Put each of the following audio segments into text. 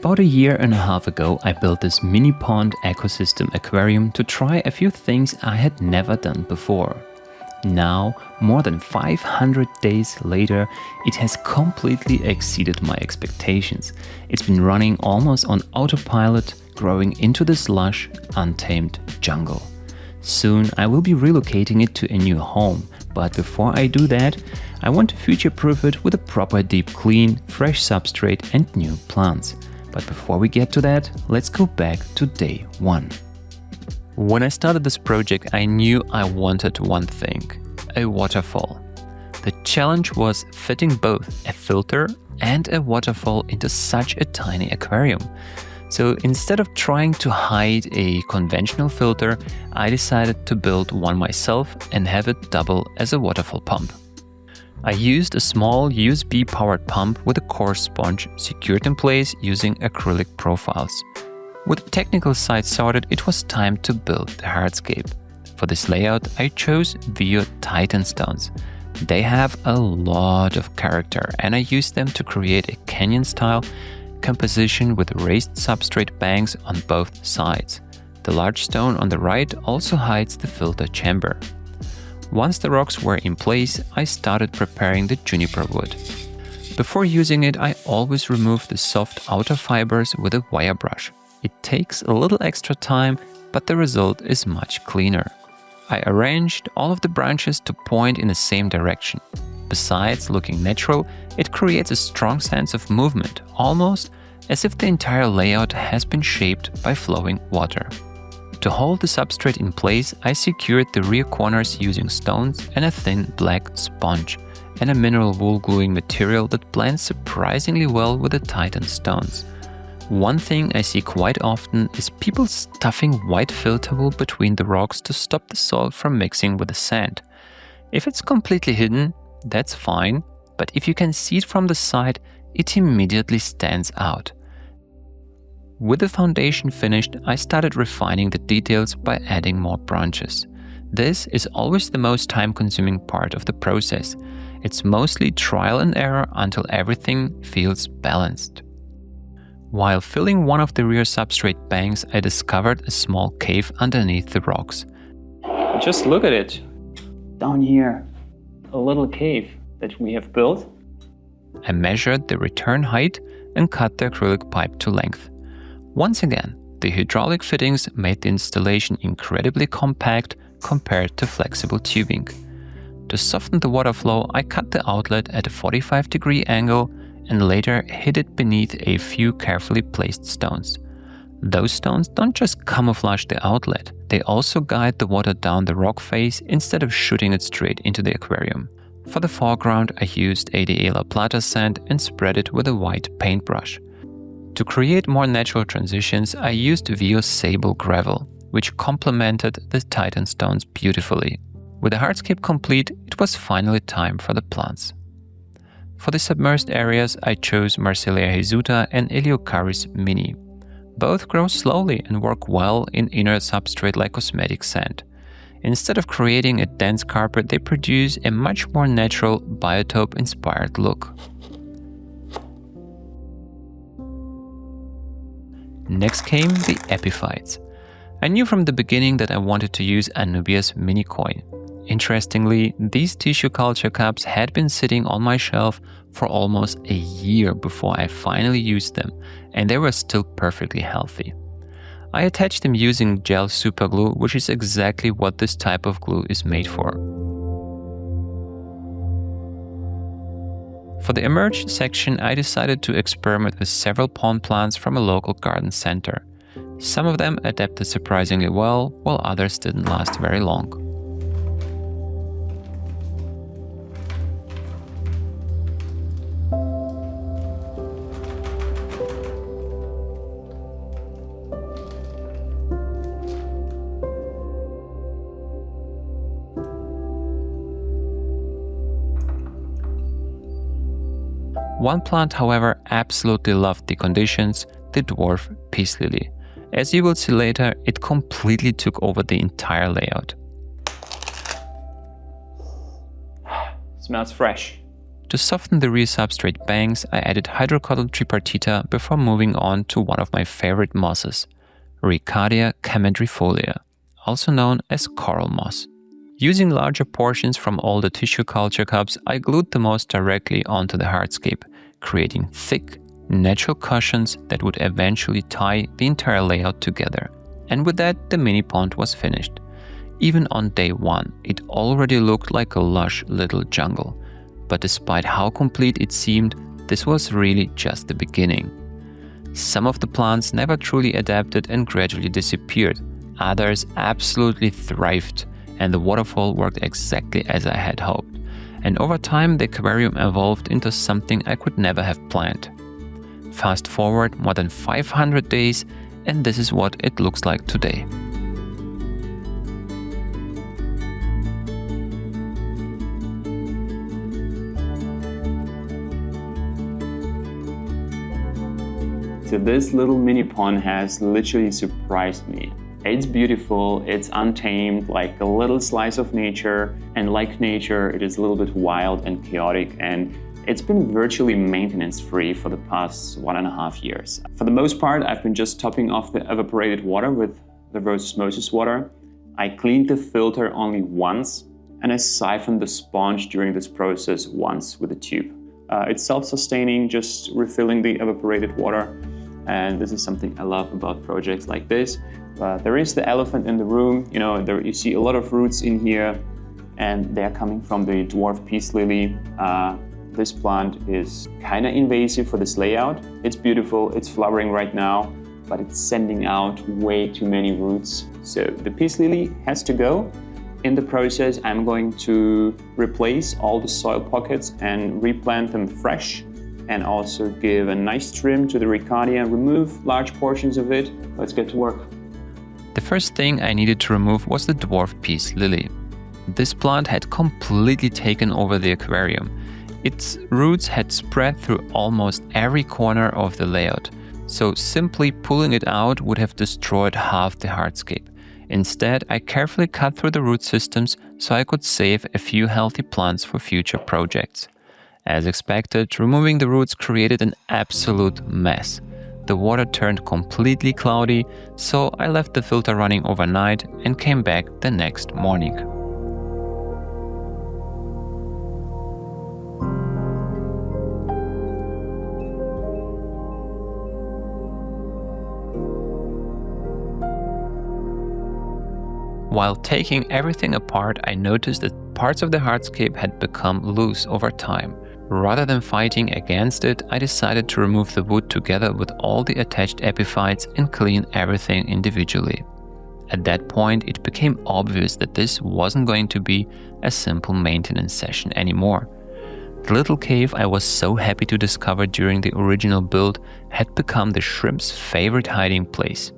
About a year and a half ago, I built this mini pond ecosystem aquarium to try a few things I had never done before. Now, more than 500 days later, it has completely exceeded my expectations. It's been running almost on autopilot, growing into this lush, untamed jungle. Soon I will be relocating it to a new home, but before I do that, I want to future-proof it with a proper deep clean, fresh substrate and new plants. But before we get to that, let's go back to day one. When I started this project, I knew I wanted one thing: a waterfall. The challenge was fitting both a filter and a waterfall into such a tiny aquarium. So instead of trying to hide a conventional filter, I decided to build one myself and have it double as a waterfall pump. I used a small USB-powered pump with a coarse sponge secured in place using acrylic profiles. With the technical side sorted, it was time to build the hardscape. For this layout, I chose Veo Titan stones. They have a lot of character, and I used them to create a canyon-style composition with raised substrate banks on both sides. The large stone on the right also hides the filter chamber. Once the rocks were in place, I started preparing the juniper wood. Before using it, I always remove the soft outer fibers with a wire brush. It takes a little extra time, but the result is much cleaner. I arranged all of the branches to point in the same direction. Besides looking natural, it creates a strong sense of movement, almost as if the entire layout has been shaped by flowing water. To hold the substrate in place, I secured the rear corners using stones and a thin black sponge, and a mineral wool gluing material that blends surprisingly well with the Titan stones. One thing I see quite often is people stuffing white filter wool between the rocks to stop the soil from mixing with the sand. If it's completely hidden, that's fine, but if you can see it from the side, it immediately stands out. With the foundation finished, I started refining the details by adding more branches. This is always the most time-consuming part of the process. It's mostly trial and error until everything feels balanced. While filling one of the rear substrate banks, I discovered a small cave underneath the rocks. Just look at it. Down here, a little cave that we have built. I measured the return height and cut the acrylic pipe to length. Once again, the hydraulic fittings made the installation incredibly compact compared to flexible tubing. To soften the water flow, I cut the outlet at a 45-degree angle and later hid it beneath a few carefully placed stones. Those stones don't just camouflage the outlet, they also guide the water down the rock face instead of shooting it straight into the aquarium. For the foreground, I used ADA La Plata sand and spread it with a white paintbrush. To create more natural transitions, I used Veo Sable gravel, which complemented the Titan stones beautifully. With the hardscape complete, it was finally time for the plants. For the submerged areas, I chose Marsilea Hisuta and Eliocharis mini. Both grow slowly and work well in inner substrate like cosmetic sand. Instead of creating a dense carpet, they produce a much more natural, biotope-inspired look. Next came the epiphytes. I knew from the beginning that I wanted to use Anubias mini koi. Interestingly, these tissue culture cups had been sitting on my shelf for almost a year before I finally used them, and they were still perfectly healthy. I attached them using gel superglue, which is exactly what this type of glue is made for. For the emerged section, I decided to experiment with several pond plants from a local garden center. Some of them adapted surprisingly well, while others didn't last very long. One plant, however, absolutely loved the conditions, the dwarf peace lily. As you will see later, it completely took over the entire layout. Smells fresh. To soften the rear substrate banks, I added hydrocotyl tripartita before moving on to one of my favorite mosses, Ricardia camedrifolia, also known as coral moss. Using larger portions from all the tissue culture cups, I glued the moss directly onto the hardscape, creating thick, natural cushions that would eventually tie the entire layout together. And with that, the mini pond was finished. Even on day one, it already looked like a lush little jungle. But despite how complete it seemed, this was really just the beginning. Some of the plants never truly adapted and gradually disappeared. Others absolutely thrived, and the waterfall worked exactly as I had hoped. And over time, the aquarium evolved into something I could never have planned. Fast forward more than 500 days, and this is what it looks like today. So this little mini pond has literally surprised me. It's beautiful, it's untamed, like a little slice of nature, and like nature, it is a little bit wild and chaotic, and it's been virtually maintenance-free for the past 1.5 years. For the most part, I've been just topping off the evaporated water with reverse osmosis water. I cleaned the filter only once, and I siphoned the sponge during this process once with a tube. It's self-sustaining, just refilling the evaporated water, and this is something I love about projects like this. There is the elephant in the room. You see a lot of roots in here, and they're coming from the dwarf peace lily. This plant is kind of invasive for this layout. It's beautiful, it's flowering right now, but it's sending out way too many roots. So the peace lily has to go. In the process, I'm going to replace all the soil pockets and replant them fresh, and also give a nice trim to the Ricardia, remove large portions of it. Let's get to work. The first thing I needed to remove was the dwarf peace lily. This plant had completely taken over the aquarium. Its roots had spread through almost every corner of the layout, so simply pulling it out would have destroyed half the hardscape. Instead, I carefully cut through the root systems so I could save a few healthy plants for future projects. As expected, removing the roots created an absolute mess. The water turned completely cloudy, so I left the filter running overnight and came back the next morning. While taking everything apart, I noticed that parts of the hardscape had become loose over time. Rather than fighting against it, I decided to remove the wood together with all the attached epiphytes and clean everything individually. At that point, it became obvious that this wasn't going to be a simple maintenance session anymore. The little cave I was so happy to discover during the original build had become the shrimp's favorite hiding place.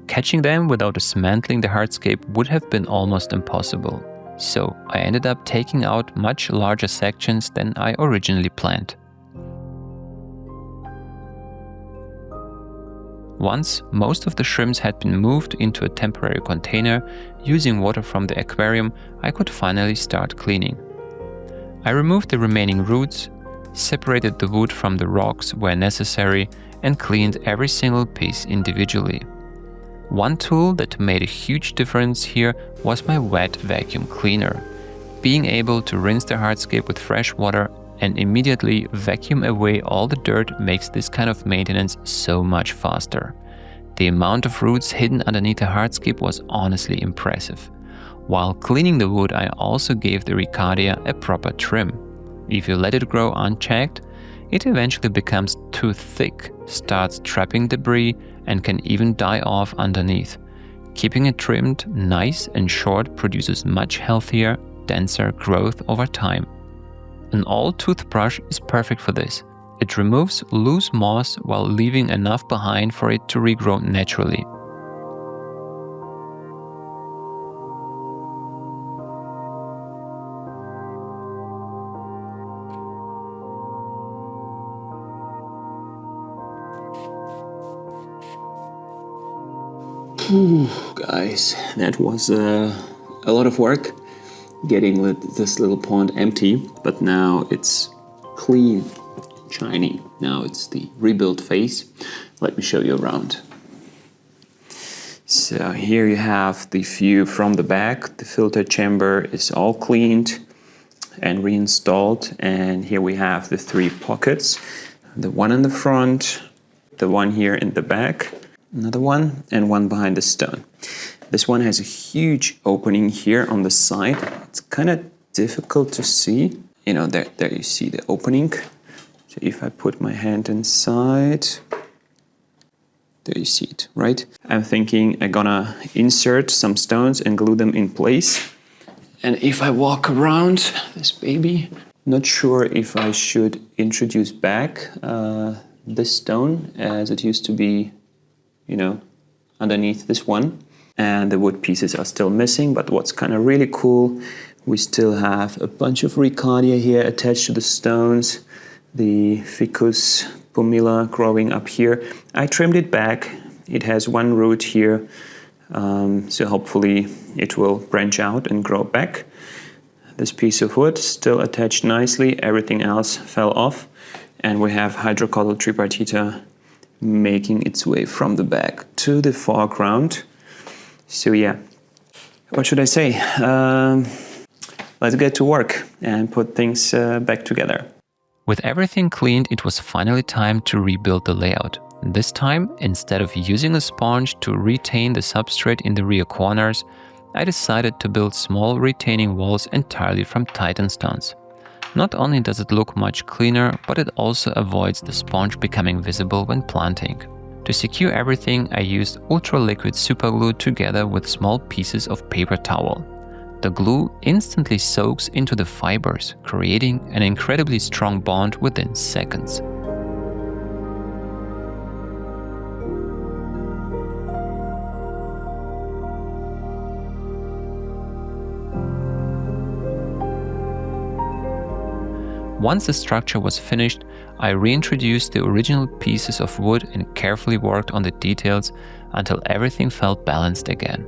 Catching them without dismantling the hardscape would have been almost impossible. So I ended up taking out much larger sections than I originally planned. Once most of the shrimps had been moved into a temporary container, using water from the aquarium, I could finally start cleaning. I removed the remaining roots, separated the wood from the rocks where necessary, and cleaned every single piece individually. One tool that made a huge difference here was my wet vacuum cleaner. Being able to rinse the hardscape with fresh water and immediately vacuum away all the dirt makes this kind of maintenance so much faster. The amount of roots hidden underneath the hardscape was honestly impressive. While cleaning the wood, I also gave the Ricardia a proper trim. If you let it grow unchecked, it eventually becomes too thick, starts trapping debris, and can even die off underneath. Keeping it trimmed nice and short produces much healthier, denser growth over time. An old toothbrush is perfect for this. It removes loose moss while leaving enough behind for it to regrow naturally. Guys, that was a lot of work. getting this little pond empty, but now it's clean, shiny. Now it's the rebuild phase. Let me show you around. So here you have the view from the back. The filter chamber is all cleaned and reinstalled, and here we have the 3 pockets. The one in the front, the one here in the back, another one, and one behind the stone. This one has a huge opening here on the side. It's kind of difficult to see. You know, there you see the opening. So if I put my hand inside, there you see it, right? I'm thinking I'm gonna insert some stones and glue them in place. And if I walk around this baby, not sure if I should introduce back this stone as it used to be, you know, underneath this one. And the wood pieces are still missing, but what's kind of really cool, we still have a bunch of Ricardia here attached to the stones, the Ficus pumila growing up here. I trimmed it back. It has one root here, so hopefully it will branch out and grow back. This piece of wood still attached nicely, everything else fell off, and we have Hydrocotyl tripartita making its way from the back to the foreground. So yeah, what should I say? Let's get to work and put things back together. With everything cleaned, it was finally time to rebuild the layout. This time, instead of using a sponge to retain the substrate in the rear corners, I decided to build small retaining walls entirely from Titan stones. Not only does it look much cleaner, but it also avoids the sponge becoming visible when planting. To secure everything, I used ultra-liquid superglue together with small pieces of paper towel. The glue instantly soaks into the fibers, creating an incredibly strong bond within seconds. Once the structure was finished, I reintroduced the original pieces of wood and carefully worked on the details until everything felt balanced again.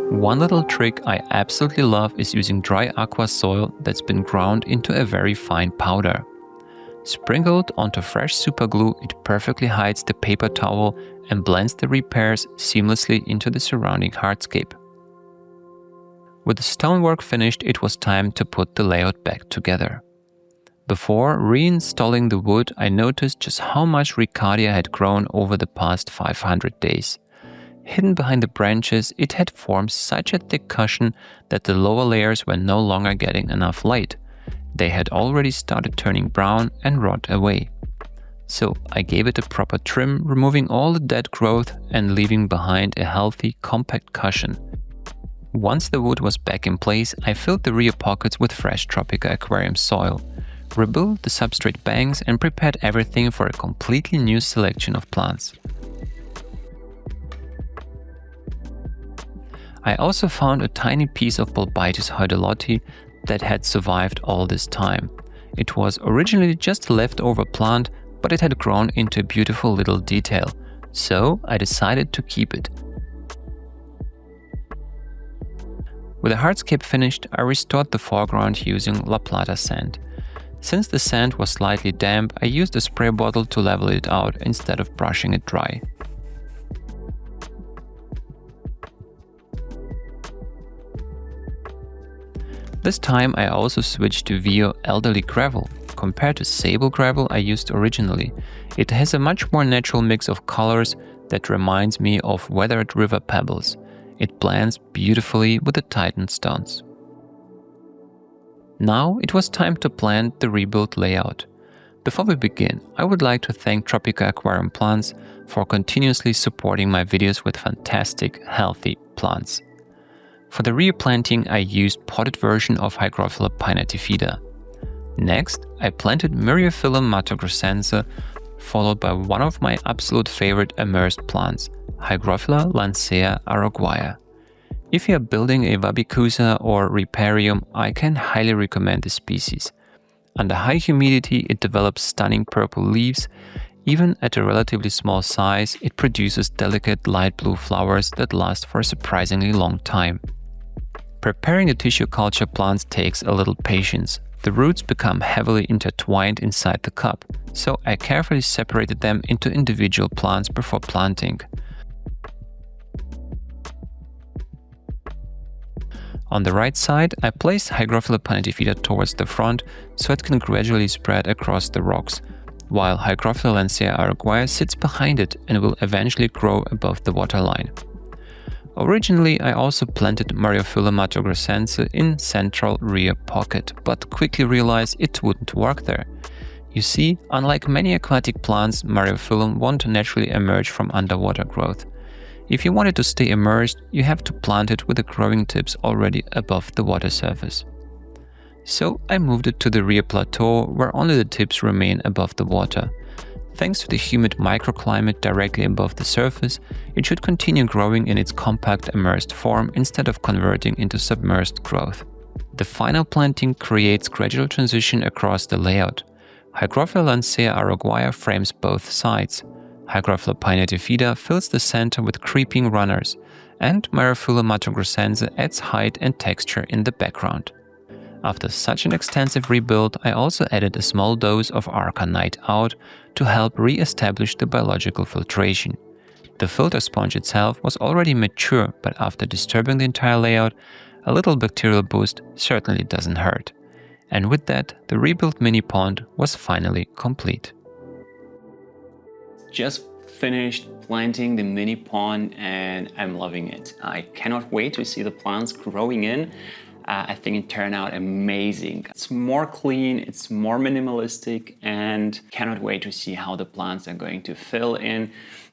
One little trick I absolutely love is using dry aqua soil that's been ground into a very fine powder. Sprinkled onto fresh superglue, it perfectly hides the paper towel and blends the repairs seamlessly into the surrounding hardscape. With the stonework finished, it was time to put the layout back together. Before reinstalling the wood, I noticed just how much Ricardia had grown over the past 500 days. Hidden behind the branches, it had formed such a thick cushion that the lower layers were no longer getting enough light. They had already started turning brown and rot away. So I gave it a proper trim, removing all the dead growth and leaving behind a healthy, compact cushion. Once the wood was back in place, I filled the rear pockets with fresh tropical aquarium soil, rebuilt the substrate banks and prepared everything for a completely new selection of plants. I also found a tiny piece of Bulbitis hydolotti that had survived all this time. It was originally just a leftover plant, but it had grown into a beautiful little detail, so I decided to keep it. With the hardscape finished, I restored the foreground using La Plata sand. Since the sand was slightly damp, I used a spray bottle to level it out instead of brushing it dry. This time I also switched to Vio Elderly Gravel. Compared to Sable Gravel I used originally, it has a much more natural mix of colors that reminds me of weathered river pebbles. It blends beautifully with the Titan stones. Now it was time to plan the rebuilt layout. Before we begin, I would like to thank Tropical Aquarium Plants for continuously supporting my videos with fantastic, healthy plants. For the replanting, I used potted version of Hygrophila pinnatifida. Next, I planted Myriophyllum matogrossense, followed by one of my absolute favorite emersed plants, Hygrophila lancea araguaia. If you are building a wabicusa or riparium, I can highly recommend this species. Under high humidity, it develops stunning purple leaves. Even at a relatively small size, it produces delicate light blue flowers that last for a surprisingly long time. Preparing the tissue culture plants takes a little patience. The roots become heavily intertwined inside the cup, so I carefully separated them into individual plants before planting. On the right side, I placed Hygrophila pinnatifida towards the front so it can gradually spread across the rocks, while Hygrophila lancea araguaia sits behind it and will eventually grow above the waterline. Originally, I also planted Myriophyllum matogrossense in central rear pocket, but quickly realized it wouldn't work there. You see, unlike many aquatic plants, Myriophyllum won't naturally emerge from underwater growth. If you want it to stay immersed, you have to plant it with the growing tips already above the water surface. So I moved it to the rear plateau, where only the tips remain above the water. Thanks to the humid microclimate directly above the surface, it should continue growing in its compact immersed form instead of converting into submerged growth. The final planting creates gradual transition across the layout. Hygrophila lancea araguaia frames both sides. Hygrophila pinnatifida fills the center with creeping runners, and Myriophyllum matogrossense adds height and texture in the background. After such an extensive rebuild, I also added a small dose of Arca Night Out to help re-establish the biological filtration. The filter sponge itself was already mature, but after disturbing the entire layout, a little bacterial boost certainly doesn't hurt. And with that, the rebuilt mini pond was finally complete. Just finished planting the mini pond and I'm loving it. I cannot wait to see the plants growing in. I think it turned out amazing. It's more clean, it's more minimalistic, and cannot wait to see how the plants are going to fill in,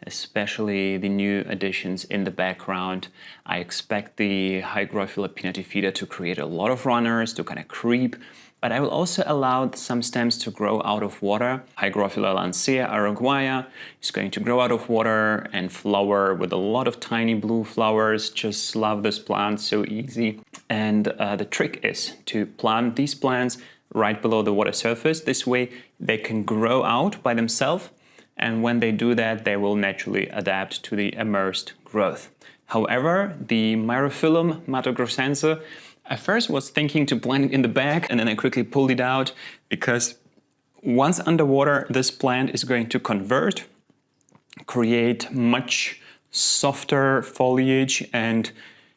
especially the new additions in the background. I expect the Hygrophila pinnatifida to create a lot of runners, to kind of creep, but I will also allow some stems to grow out of water. Hygrophila lancea araguaia is going to grow out of water and flower with a lot of tiny blue flowers. Just love this plant, so easy. And the trick is to plant these plants right below the water surface. This way they can grow out by themselves, and when they do that, they will naturally adapt to the immersed growth. However, the Myriophyllum matogrossense, I first was thinking to plant it in the bag, and then I quickly pulled it out because once underwater, this plant is going to convert, create much softer foliage, and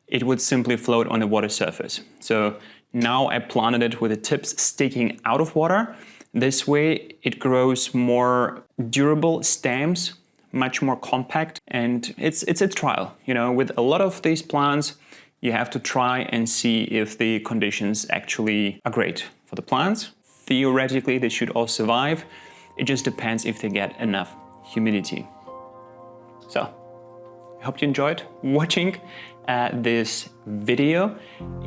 it would simply float on the water surface. So now I planted it with the tips sticking out of water. This way it grows more durable stems, much more compact, and it's a trial. You know, with a lot of these plants, you have to try and see if the conditions actually are great for the plants. Theoretically, they should all survive. It just depends if they get enough humidity. So, I hope you enjoyed watching this video.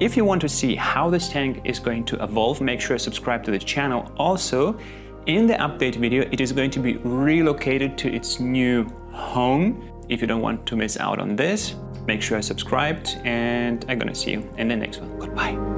If you want to see how this tank is going to evolve, make sure to subscribe to the channel. Also, in the update video, it is going to be relocated to its new home. If you don't want to miss out on this, make sure you're subscribed, and I'm gonna see you in the next one. Goodbye.